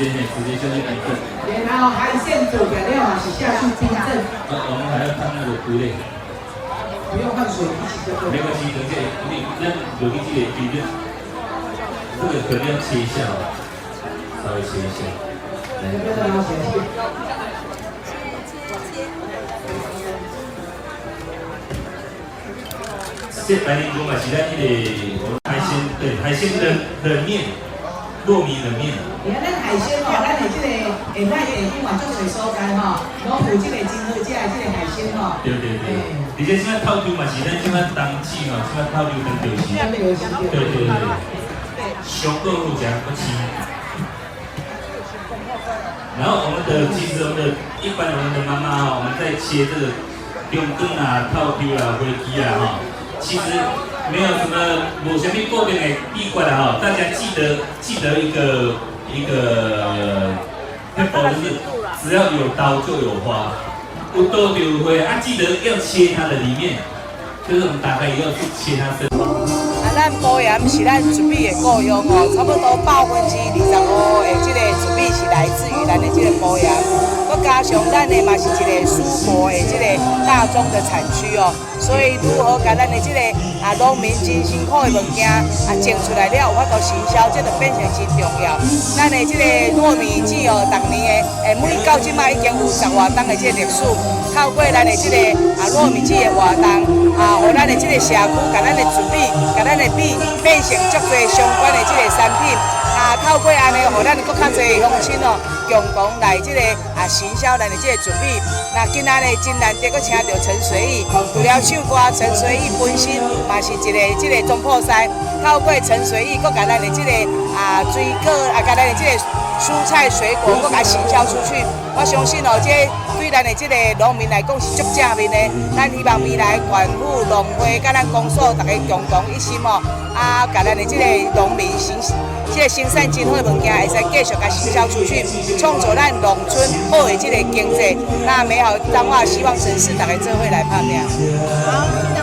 下去地震。然后海线走掉了嘛是下去地震。我们还要看那个图嘞。不用换水一起就可以。没关系，等下你那有一些地震，这个可能要切一下哦，稍微切一下。来，不要再捞起来。这白灵果嘛是咱那个海鲜，对海鲜的面，糯米的面。你看咱海鲜吼，咱的这个下摆的今晚做水所在吼，拢有这个真好食的这个海鲜吼。对对对。而且现在套丢嘛是咱现在当季嘛，现在套丢跟丢是。对对对。上个好食不吃。然后其实我们的一般我们的妈妈哈，我们在切这个中根啊、套丢啊、飞机啊哈。其实没有什么，无什么固定的秘诀啦哈，大家记得一个撇步就是只要有刀就有花，有刀就有花啊，记得要切它的里面，就是我们打开以后去切它身。咱保盐是咱准备的够用哦，差不多25%的这个准备是来自于咱的这个保盐，佮加上咱的嘛是一个苏博的这个大宗的产区哦，所以如何把咱的这个农民真辛苦的物件种出来了，有法度行销，这就变成真重要。咱的这个糯米糍哦，当年的每到即摆已经有10多档的这个历史，透过咱的这个糯米糍的活动互咱的这个社区，甲咱的准备，甲咱的变成足多相关的这个产品，透过安尼，互咱更较侪乡亲哦，共同来这个行销咱的这个准备。那今仔日真难得，搁请到陈水义，除了唱歌，陈水义本身嘛是一个这个总铺师，透过陈水义，搁甲咱的这个水果，甲咱的这个蔬菜水果，搁甲行销出去。我相信哦，这对咱的这个农民来讲是足正面的。咱希望未来县府农会甲咱公所大家共同一心哦，甲咱的这个农民这个生产真好的物件，会使继续甲行销出去，创造咱农村好的这个经济。那美好彰化希望城市大家做伙来拍拼。好。